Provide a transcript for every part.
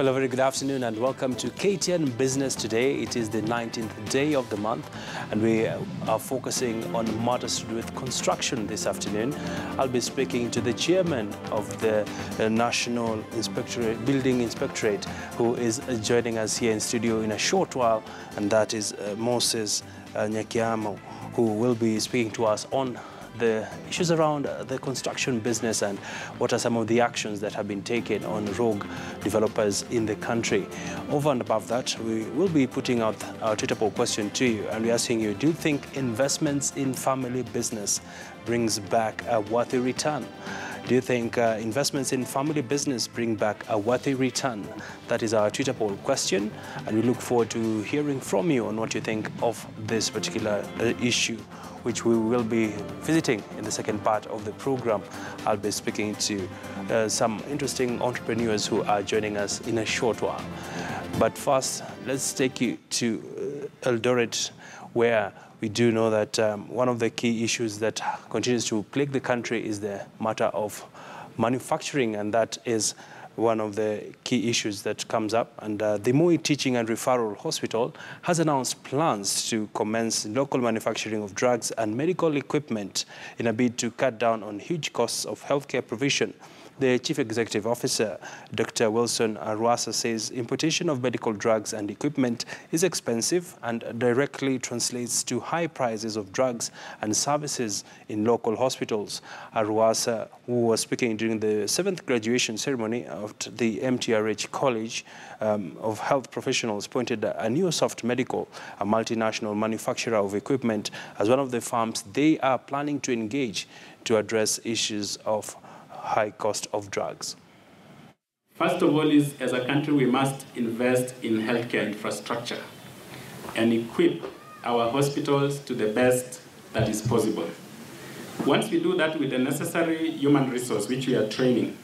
Hello, very good afternoon and welcome to KTN Business Today. It is the 19th day of the month and we are focusing on matters to do with construction this afternoon. I'll be speaking to the chairman of the National Building Inspectorate, who is joining us here in studio in a short while, and that is Moses Kiambu, who will be speaking to us on the issues around the construction business and what are some of the actions that have been taken on rogue developers in the country. Over and above that, we will be putting out our Twitter poll question to you, and we're asking you, do you think investments in family business brings back a worthy return? Do you think investments in family business bring back a worthy return? That is our Twitter poll question, and we look forward to hearing from you on what you think of this particular issue, which we will be visiting in the second part of the program. I'll be speaking to some interesting entrepreneurs who are joining us in a short while. But first, let's take you to Eldoret, where we do know that one of the key issues that continues to plague the country is the matter of manufacturing, and that is one of the key issues that comes up. And the Moi Teaching and Referral Hospital has announced plans to commence local manufacturing of drugs and medical equipment in a bid to cut down on huge costs of healthcare provision. The Chief Executive Officer, Dr. Wilson Arwasa, says importation of medical drugs and equipment is expensive and directly translates to high prices of drugs and services in local hospitals. Arwasa, who was speaking during the 7th graduation ceremony at the MTRH College of Health Professionals, pointed at Neosoft Medical, a multinational manufacturer of equipment, as one of the firms they are planning to engage to address issues of high cost of drugs. First of all, as a country, we must invest in healthcare infrastructure and equip our hospitals to the best that is possible. Once we do that with the necessary human resource, which we are training,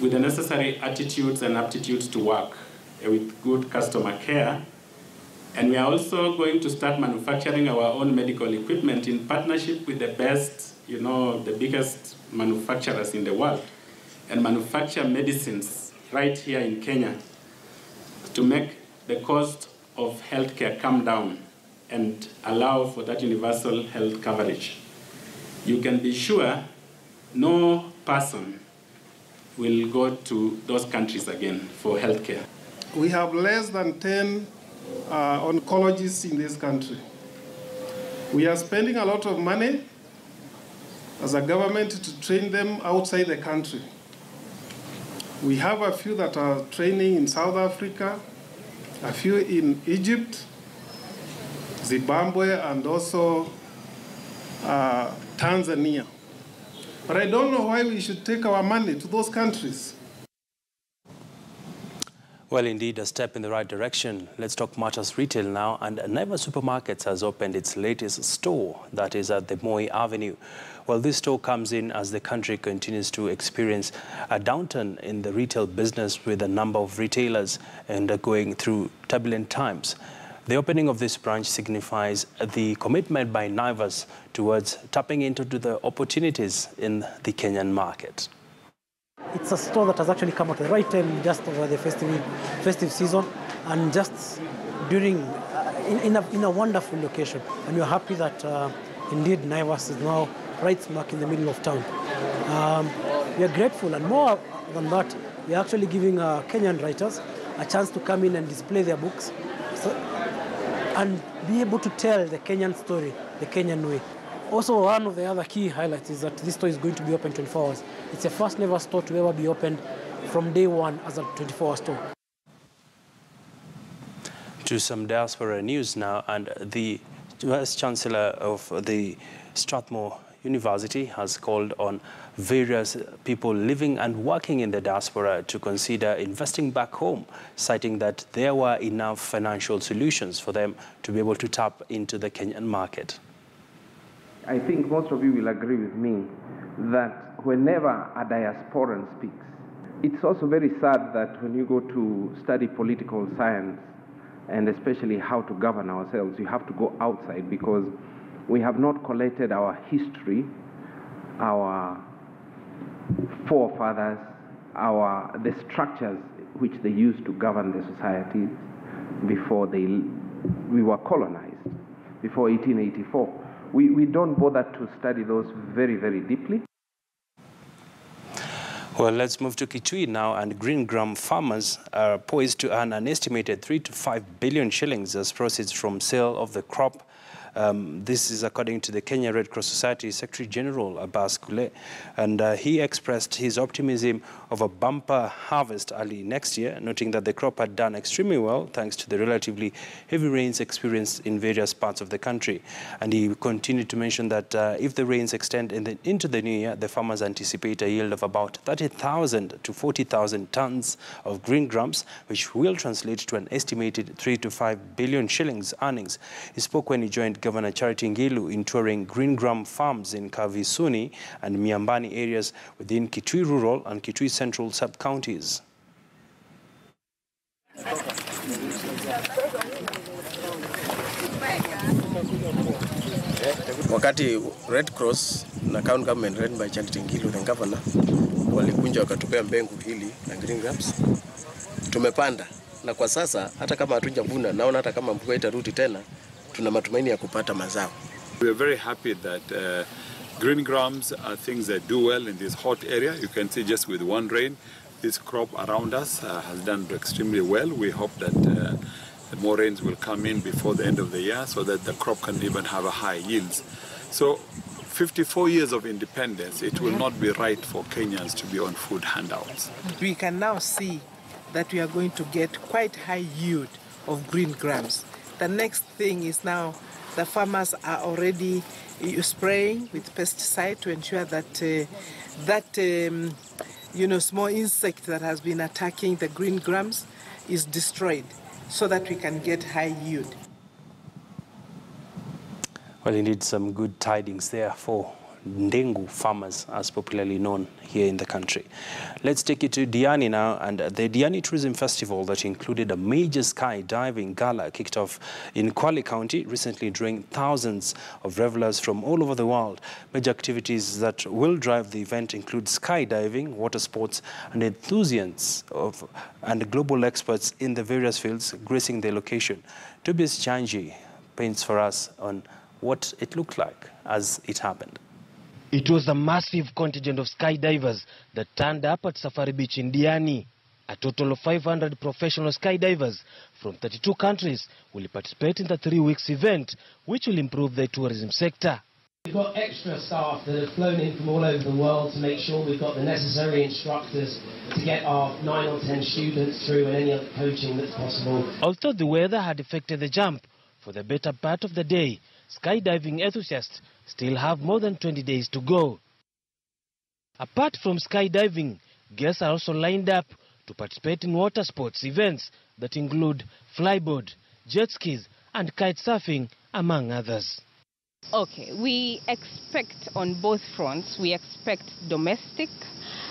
with the necessary attitudes and aptitudes to work with good customer care, and we are also going to start manufacturing our own medical equipment in partnership with the best, the biggest manufacturers in the world, and manufacture medicines right here in Kenya to make the cost of healthcare come down and allow for that universal health coverage. You can be sure no person will go to those countries again for healthcare. We have less than 10 oncologists in this country. We are spending a lot of money as a government to train them outside the country. We have a few that are training in South Africa, a few in Egypt, Zimbabwe, and also Tanzania. But I don't know why we should take our money to those countries. Well, indeed, a step in the right direction. Let's talk matters retail now. And Naivas Supermarket has opened its latest store, that is at the Moi Avenue. Well, this store comes in as the country continues to experience a downturn in the retail business, with a number of retailers going through turbulent times. The opening of this branch signifies the commitment by Naivas towards tapping into the opportunities in the Kenyan market. It's a store that has actually come at the right time, just over the festive season, and just during in a wonderful location. And we're happy that indeed Naivas is now right smack in the middle of town. We are grateful, and more than that, we're actually giving Kenyan writers a chance to come in and display their books and be able to tell the Kenyan story, the Kenyan way. Also, one of the other key highlights is that this store is going to be open 24 hours. It's the first Naivas store to ever be opened from day one as a 24-hour store. To some Diaspora news now, and the Vice Chancellor of the Strathmore University has called on various people living and working in the diaspora to consider investing back home, citing that there were enough financial solutions for them to be able to tap into the Kenyan market. I think most of you will agree with me that whenever a diasporan speaks, it's also very sad that when you go to study political science, and especially how to govern ourselves, you have to go outside, because we have not collected our history, our forefathers, the structures which they used to govern the societies before we were colonized, before 1884. We don't bother to study those very, very deeply. Well, let's move to Kitui now, and green gram farmers are poised to earn an estimated 3 to 5 billion shillings as proceeds from sale of the crop. This is according to the Kenya Red Cross Society Secretary General Abbas Kule, and he expressed his optimism of a bumper harvest early next year, noting that the crop had done extremely well thanks to the relatively heavy rains experienced in various parts of the country. And he continued to mention that if the rains extend into the new year, the farmers anticipate a yield of about 30,000 to 40,000 tons of green grams, which will translate to an estimated 3 to 5 billion shillings earnings. He spoke when he joined Governor Charity Ngilu in touring green gram farms in Kavisuni and Miambani areas within Kitui Rural and Kitui Central sub-counties. Wakati Red Cross na county government led by Charity Ngilu the governor walikunja wakatupea mbengu hili na green grams, tumepanda na kwa sasa hata kama hatujavuna, naona hata kama mvua itarudi tena tuna matumaini ya kupata mazao. We are very happy that green grams are things that do well in this hot area. You can see just with one rain, this crop around us has done extremely well. We hope that more rains will come in before the end of the year so that the crop can even have a high yields. So 54 years of independence, it will not be right for Kenyans to be on food handouts. We can now see that we are going to get quite high yield of green grams. The next thing is now the farmers are already spraying with pesticide to ensure that small insect that has been attacking the green grams is destroyed so that we can get high yield. Well, indeed, some good tidings there for Ndengu farmers, as popularly known here in the country. Let's take you to Diani now, and the Diani Tourism Festival that included a major skydiving gala kicked off in Kwale County recently, drawing thousands of revelers from all over the world. Major activities that will drive the event include skydiving, water sports, and enthusiasts and global experts in the various fields gracing the location. Tobias Chanji paints for us on what it looked like as it happened. It was a massive contingent of skydivers that turned up at Safari Beach in Diani. A total of 500 professional skydivers from 32 countries will participate in the 3 weeks event, which will improve the tourism sector. We've got extra staff that have flown in from all over the world to make sure we've got the necessary instructors to get our 9 or 10 students through and any other coaching that's possible. Although the weather had affected the jump for the better part of the day, skydiving enthusiasts still have more than 20 days to go. Apart from skydiving, guests are also lined up to participate in water sports events that include flyboard, jet skis and kite surfing, among others. Okay, we expect on both fronts. We expect domestic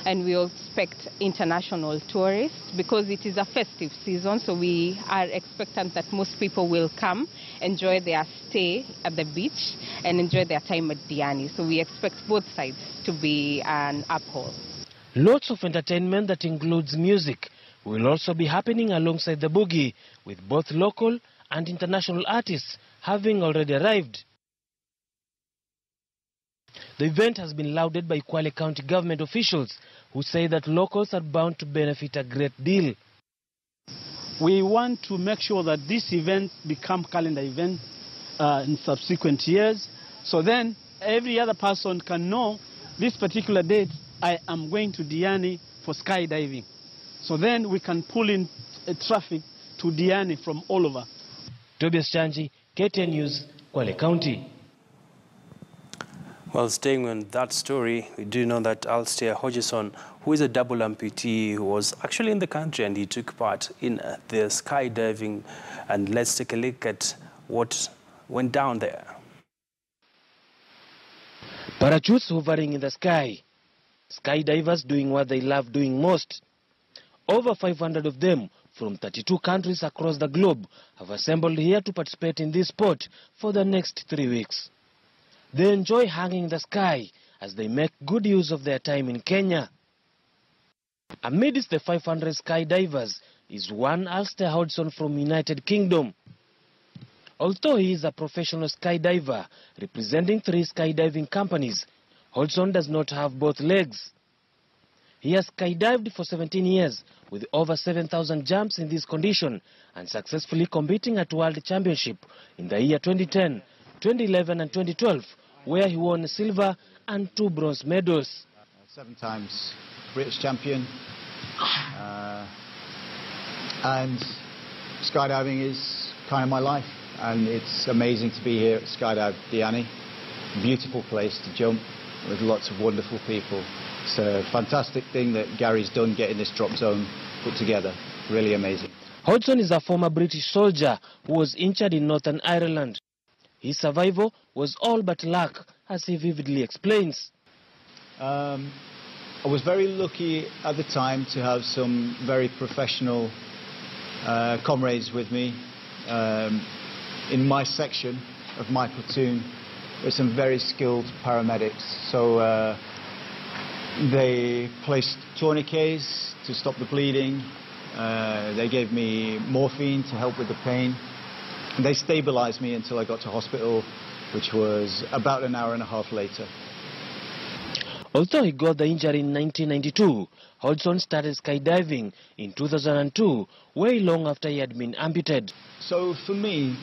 and we expect international tourists because it is a festive season, so we are expectant that most people will come, enjoy their stay at the beach and enjoy their time at Diani. So we expect both sides to be an uphold. Lots of entertainment that includes music will also be happening alongside the boogie, with both local and international artists having already arrived. The event has been lauded by Kwale County government officials who say that locals are bound to benefit a great deal. We want to make sure that this event become calendar event in subsequent years. So then every other person can know this particular date I am going to Diani for skydiving. So then we can pull in traffic to Diani from all over. Tobias Chanji, KTN News, Kwale County. Well, staying on that story, we do know that Alistair Hodgson, who is a double amputee, who was actually in the country and he took part in the skydiving. And let's take a look at what went down there. Parachutes hovering in the sky. Skydivers doing what they love doing most. Over 500 of them from 32 countries across the globe have assembled here to participate in this sport for the next 3 weeks. They enjoy hanging in the sky as they make good use of their time in Kenya. Amidst the 500 skydivers is one Alistair Hodgson from United Kingdom. Although he is a professional skydiver representing 3 skydiving companies, Hodgson does not have both legs. He has skydived for 17 years with over 7,000 jumps in this condition and successfully competing at World Championship in the year 2010, 2011 and 2012, where he won silver and 2 bronze medals. 7 times British champion, and skydiving is kind of my life, and it's amazing to be here at Skydive Diani. Beautiful place to jump with lots of wonderful people. It's a fantastic thing that Gary's done getting this drop zone put together. Really amazing. Hodgson is a former British soldier who was injured in Northern Ireland. His survival was all but luck, as he vividly explains. I was very lucky at the time to have some very professional comrades with me. In my section of my platoon, there's some very skilled paramedics. So they placed tourniquets to stop the bleeding. They gave me morphine to help with the pain. And they stabilized me until I got to hospital, which was about an hour and a half later. Although he got the injury in 1992, Hodgson started skydiving in 2002, way long after he had been amputated. So for me,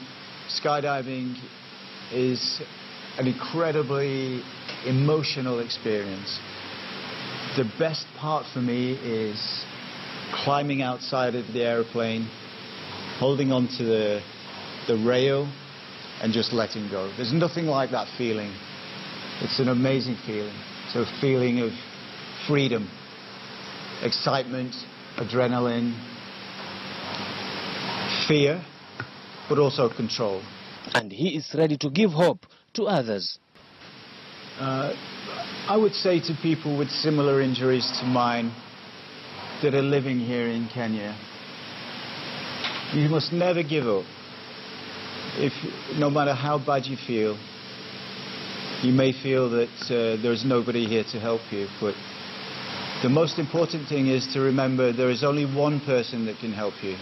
skydiving is an incredibly emotional experience. The best part for me is climbing outside of the airplane, holding onto the rail and just letting go. There's nothing like that feeling. It's an amazing feeling. It's a feeling of freedom, excitement, adrenaline, fear, but also control. And he is ready to give hope to others. I would say to people with similar injuries to mine that are living here in Kenya, you must never give up. No matter how bad you feel, you may feel that there's nobody here to help you, but the most important thing is to remember there is only one person that can help you,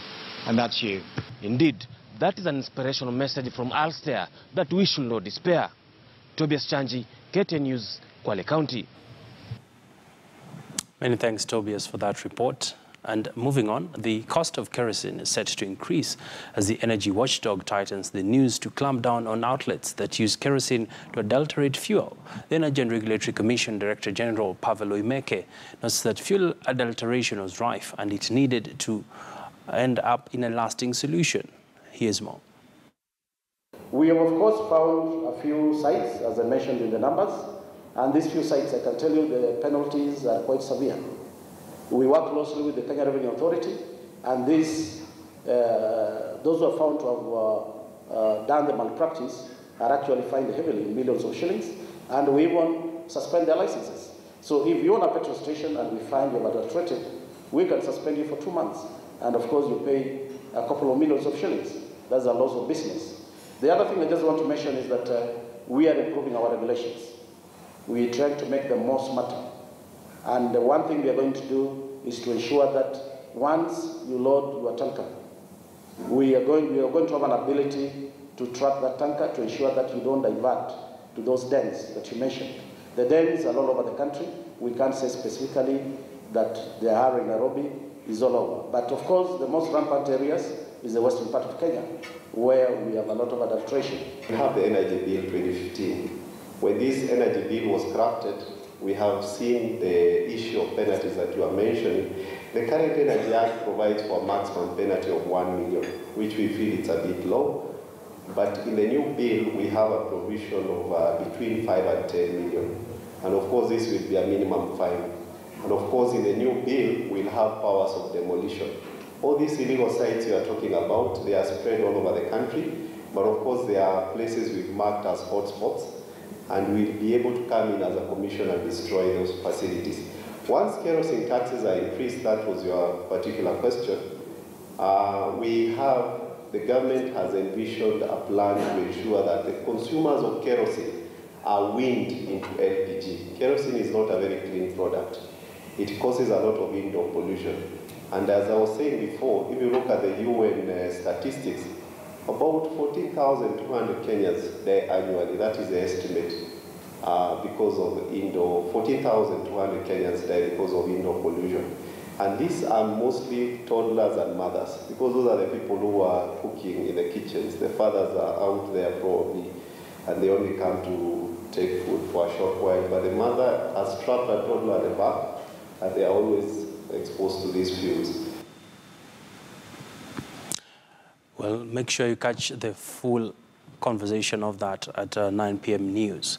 and that's you. Indeed, that is an inspirational message from Alistair that we should not despair. Tobias Chanji, KTN News, Kwale County. Many thanks, Tobias, for that report. And moving on, the cost of kerosene is set to increase as the energy watchdog tightens the news to clamp down on outlets that use kerosene to adulterate fuel. The Energy and Regulatory Commission Director General Pavel Oimeke notes that fuel adulteration was rife and it needed to end up in a lasting solution. Here's more. We have, of course, found a few sites, as I mentioned in the numbers, and these few sites, I can tell you, the penalties are quite severe. We work closely with the Kenya Revenue Authority, and those who are found to have done the malpractice are actually fined heavily in millions of shillings, and we even suspend their licenses. So if you own a petrol station and we find you have adulterated, we can suspend you for 2 months, and of course you pay a couple of millions of shillings. That's a loss of business. The other thing I just want to mention is that we are improving our regulations. We try to make them more smarter. And the one thing we are going to do is to ensure that once you load your tanker, we are going to have an ability to track that tanker to ensure that you don't divert to those dens that you mentioned. The dens are all over the country. We can't say specifically that they are in Nairobi, is all over. But of course, the most rampant areas is the western part of Kenya, where we have a lot of adulteration. We have the Energy Bill 2015. When this Energy Bill was crafted, we have seen the issue of penalties that you are mentioning. The current Energy Act provides for a maximum penalty of 1 million, which we feel it's a bit low. But in the new bill, we have a provision of between 5 and 10 million. And of course, this will be a minimum fine. And of course, in the new bill, we'll have powers of demolition. All these illegal sites you are talking about, they are spread all over the country. But of course, there are places we've marked as hotspots, and we'll be able to come in as a commission and destroy those facilities. Once kerosene taxes are increased, that was your particular question, the government has envisioned a plan to ensure that the consumers of kerosene are weaned into LPG. Kerosene is not a very clean product. it causes a lot of indoor pollution. And as I was saying before, if you look at the UN statistics, about 14,200 Kenyans die annually. That is the estimate because of indoor, 14,200 Kenyans die because of indoor pollution. And these are mostly toddlers and mothers, because those are the people who are cooking in the kitchens. The fathers are out there probably, and they only come to take food for a short while. But the mother has strapped a toddler at the back, and they are always exposed to these fumes. Well, make sure you catch the full conversation of that at 9 p.m. news.